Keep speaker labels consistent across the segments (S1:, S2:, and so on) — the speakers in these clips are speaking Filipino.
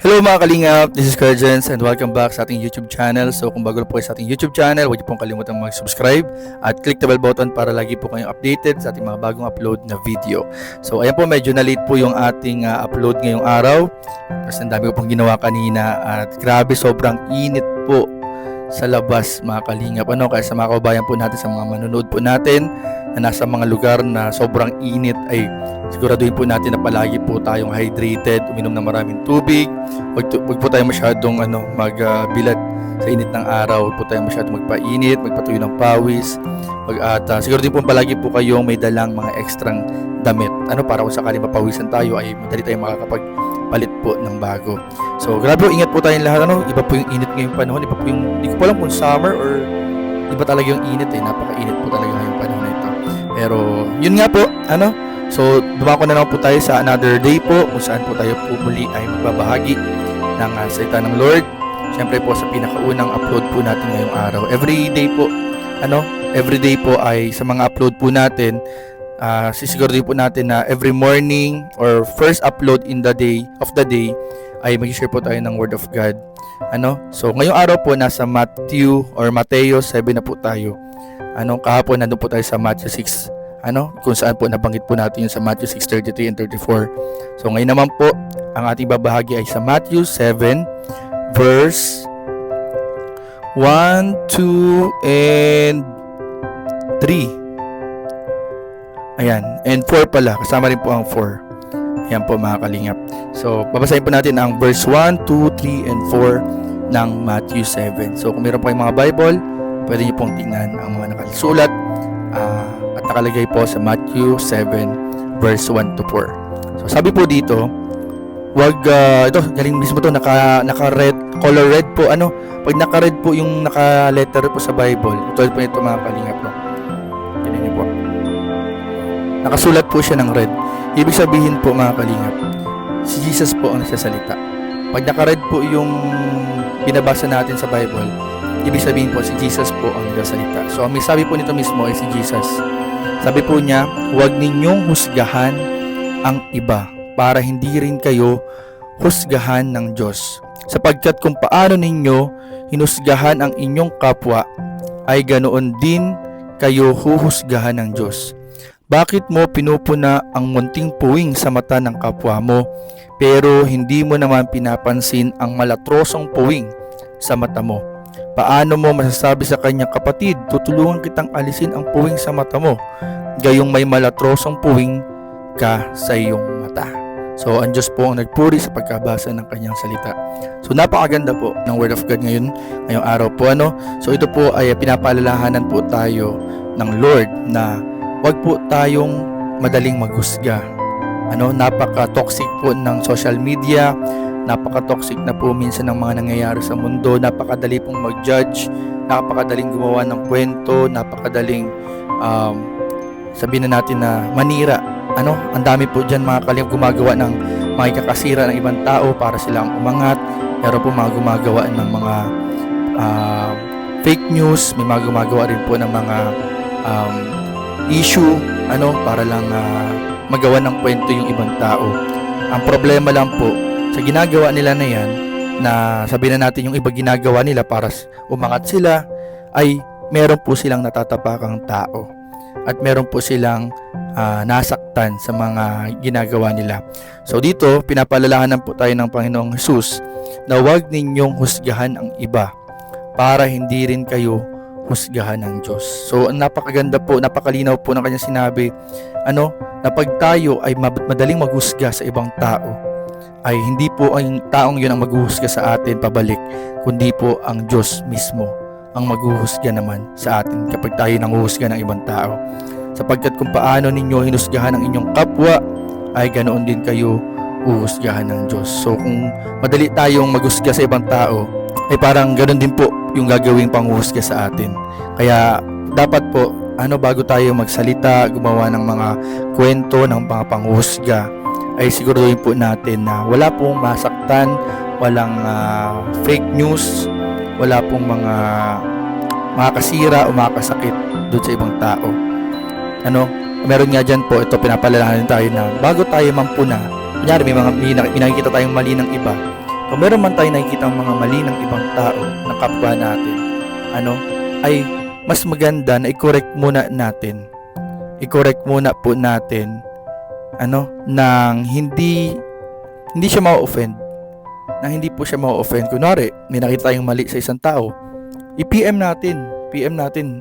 S1: Hello mga kalingap, this is Kurjens and welcome back sa ating YouTube channel. So kung bago po kayo sa ating YouTube channel, huwag niyo pong kalimutan mag-subscribe at click the bell button para lagi po kayong updated sa ating mga bagong upload na video. So ayan po, medyo na-late po yung ating upload ngayong araw kasi ang dami ko pong ginawa kanina at grabe, sobrang init po sa labas mga kalingap. Kaya sa mga kababayan po natin, sa mga manonood po natin na nasa mga lugar na sobrang init, ay siguraduhin po natin na palagi po tayong hydrated, uminom ng maraming tubig, wag po tayong masyadong magbilad sa init ng araw, wag po tayong masyadong magpainit, magpatuyo ng pawis, at siguraduhin po palagi po kayong may dalang mga ekstrang damit, para kung sakaling mapawisan tayo ay madali tayong makakapagpalit po ng bago. So grabe, ingat po tayong lahat, iba po yung init ngayong panahon, iba po yung, hindi ko pa alam kung summer or iba talaga yung init, napakainit po talaga ngayong panahon na ito. Pero yun nga po, so dumako na naman po tayo sa another day po kung saan po tayo po muli ay magbabahagi ng salita ng Lord. Siyempre po sa pinakaunang upload po natin ngayong araw. Every day po ay sa mga upload po natin, sisiguraduhin po natin na every morning or first upload in the day ay mag-share po tayo ng Word of God. So ngayong araw po nasa Matthew or Mateo 7 na po tayo. Kahapon nandun po tayo sa Matthew 6. Kung saan po nabanggit po natin yung sa Matthew 6:33 and 34. So ngayon naman po ang ating babahagi ay sa Matthew 7 verse 1, 2 and 3. Ayan, and 4 pala, kasama rin po ang 4. Ayan po mga kalingap. So babasahin po natin ang verse 1, 2, 3 and 4 ng Matthew 7. So kung meron po kayong mga Bible, pwede niyo pong tingnan ang mga nakasulat at nakalagay po sa Matthew 7 verse 1 to 4. So sabi po dito, ito galing mismo to, naka-red, color red po, pag naka-red po yung naka-letter po sa Bible, tulad po nito mga kalingap, ganyan niyo po, nakasulat po siya ng red, ibig sabihin po mga kalingap, si Jesus po ang nagsasalita. Pag naka-red po yung binabasa natin sa Bible, ibig sabihin po si Jesus po ang nagsasalita. So ang may sabi po nito mismo ay si Jesus. Sabi po niya, huwag ninyong husgahan ang iba para hindi rin kayo husgahan ng Diyos. Sapagkat kung paano ninyo hinusgahan ang inyong kapwa, ay ganoon din kayo huhusgahan ng Diyos. Bakit mo pinupuna ang munting puwing sa mata ng kapwa mo, pero hindi mo naman pinapansin ang malatrosong puwing sa mata mo? Paano mo masasabi sa kanyang kapatid, tutulungan kitang alisin ang puwing sa mata mo, gayong may malatrosong puwing ka sa iyong mata? So ang Diyos po ang nagpuri sa pagkabasa ng kanyang salita. So napakaganda po ng Word of God ngayong araw po. So ito po ay pinapaalalahanan po tayo ng Lord na wag po tayong madaling maghusga. Napaka-toxic po ng social media, napaka-toxic na po minsan ng mga nangyayari sa mundo, napakadali pong mag-judge, napakadaling gumawa ng kwento, napakadaling sabihin na natin na manira. Ang dami po dyan mga kalingap gumagawa ng mga ikakasira ng ibang tao para silang umangat. Meron po mga gumagawa ng mga fake news, may mga gumagawa rin po ng mga issue, para lang magawa ng kwento yung ibang tao. Ang problema lang po sa ginagawa nila na yan, na sabihin na natin yung iba ginagawa nila para umangat sila, ay meron po silang natatapakang tao at meron po silang nasaktan sa mga ginagawa nila. So dito, pinapaalalahanan po tayo ng Panginoong Jesus na huwag ninyong husgahan ang iba para hindi rin kayo husgahan ng Diyos. So napakaganda po, napakalinaw po ng kanyang sinabi, na pag tayo ay madaling maghusga sa ibang tao, ay hindi po ang taong yun ang maghuhusga sa atin pabalik, kundi po ang Diyos mismo ang maghuhusga naman sa atin kapag tayo nanghuhusga ng ibang tao. Sapagkat kung paano ninyo hinusgahan ang inyong kapwa, ay ganoon din kayo uhusgahan ng Diyos. So kung madali tayong maghusga sa ibang tao, ay parang ganoon din po yung gagawing panghuhusga sa atin. Kaya dapat po, bago tayo magsalita, gumawa ng mga kwento, ng mga panghuhusga, ay siguraduhin po natin na wala pong masaktan, walang fake news, wala pong mga makakasira o makakasakit doon sa ibang tao. Meron nga dyan po, ito pinapalalahanan tayo na bago tayo mampuna, kunyari may nakikita tayong mali ng iba, kung meron man tayo nakikita ang mga mali ng ibang tao, ng kapwa natin, ay mas maganda na i-correct muna natin. I-correct muna po natin, nang hindi siya ma-offend. Nang hindi po siya ma-offend. Kunwari, may nakita tayong mali sa isang tao, i-PM natin.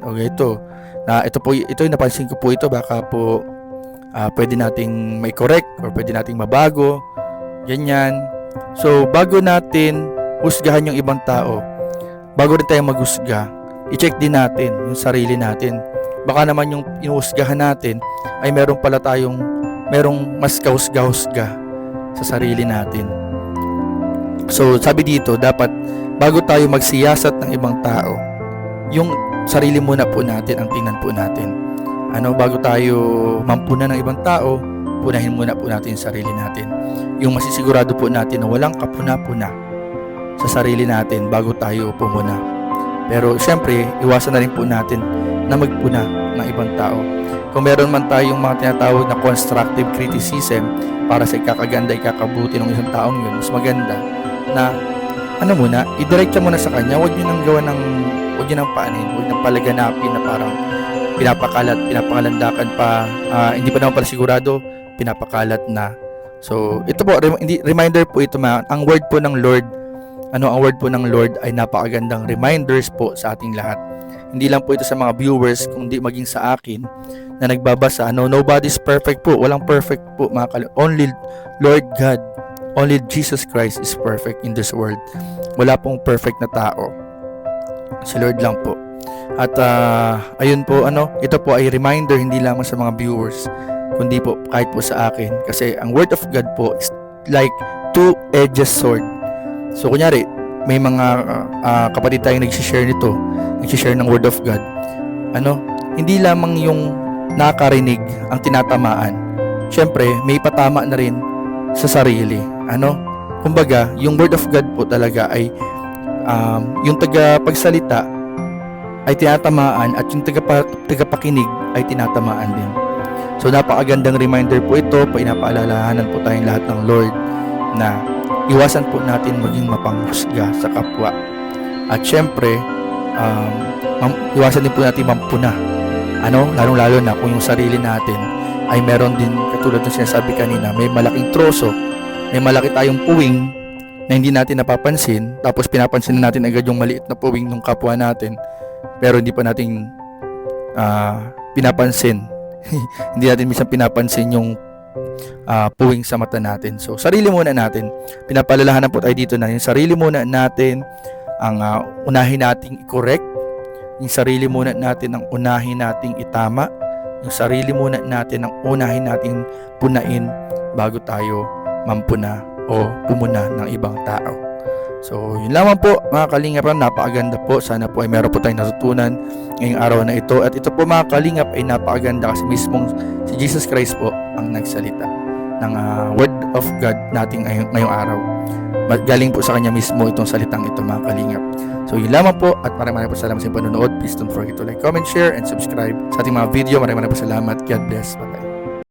S1: Okay, ito yung napansin ko po ito, baka po pwede nating may correct or pwede nating mabago. Ganyan. So, bago natin husgahan yung ibang tao, bago rin tayong maghusga, i-check din natin yung sarili natin. Baka naman yung inuhusgahan natin ay merong mas kahusga-husga sa sarili natin. So, sabi dito, dapat bago tayo magsiyasat ng ibang tao, yung sarili muna po natin ang tingnan po natin. Bago tayo mampuna ng ibang tao, punahin muna po natin yung sarili natin. Yung masisigurado po natin na walang kapuna-puna sa sarili natin bago tayo pumuna. Pero syempre, iwasan na rin po natin na magpuna ng ibang tao. Kung meron man tayong mga tinatawag na constructive criticism para sa ikakaganda, ikakabuti ng isang taong yun, mas maganda na idiretso mo na sa kanya. Huwag nyo nang paanin, huwag nang palaganapin na parang pinapakalandakan pa, hindi pa naman pala sigurado, pinapakalat na. So, ito po, reminder po ito, ang word po ng Lord, ang word po ng Lord ay napakagandang reminders po sa ating lahat. Hindi lang po ito sa mga viewers, kundi maging sa akin na nagbabasa. Nobody's perfect po. Walang perfect po, only Lord God, only Jesus Christ is perfect in this world. Wala pong perfect na tao. Si Lord lang po. At ayun po, ito po ay reminder hindi lamang sa mga viewers, kundi po kahit po sa akin. Kasi ang Word of God po is like two-edged sword. So kunyari, may mga kapatid tayong nag-share ng Word of God. Hindi lamang yung nakarinig ang tinatamaan. Siyempre, may patama na rin sa sarili. Kumbaga, yung Word of God po talaga ay yung tagapagsalita ay tinatamaan at yung tagapakinig ay tinatamaan din. So napakagandang reminder po ito, pinapaalalahanan po tayong lahat ng Lord na iwasan po natin maging mapanghusga sa kapwa. At syempre, iwasan din po natin mampuna. Lalong-lalo na kung yung sarili natin ay meron din, katulad ng sinasabi kanina, may malaking troso, may malaki tayong puwing na hindi natin napapansin, tapos pinapansin na natin agad yung maliit na puwing ng kapwa natin, pero hindi pa natin pinapansin. Hindi natin minsan pinapansin yung puwing sa mata natin. So, sarili muna natin. Pinapalalahanan po tayo dito na yung sarili muna natin ang unahin nating i-correct. Yung sarili muna natin ang unahin nating itama. Yung sarili muna natin ang unahin nating punain bago tayo mampuna o pumuna ng ibang tao. So, yun lamang po mga kalingap, napakaganda po. Sana po ay meron po tayong natutunan ngayong araw na ito. At ito po mga kalingap ay napakaganda kasi mismong si Jesus Christ po ang nagsalita ng Word of God natin ngayong araw. Galing po sa kanya mismo itong salitang ito mga kalingap. So, yun lamang po at maraming po salamat sa panonood. Please don't forget to like, comment, share, and subscribe sa ating mga video. Maraming po salamat. God bless. Bye-bye.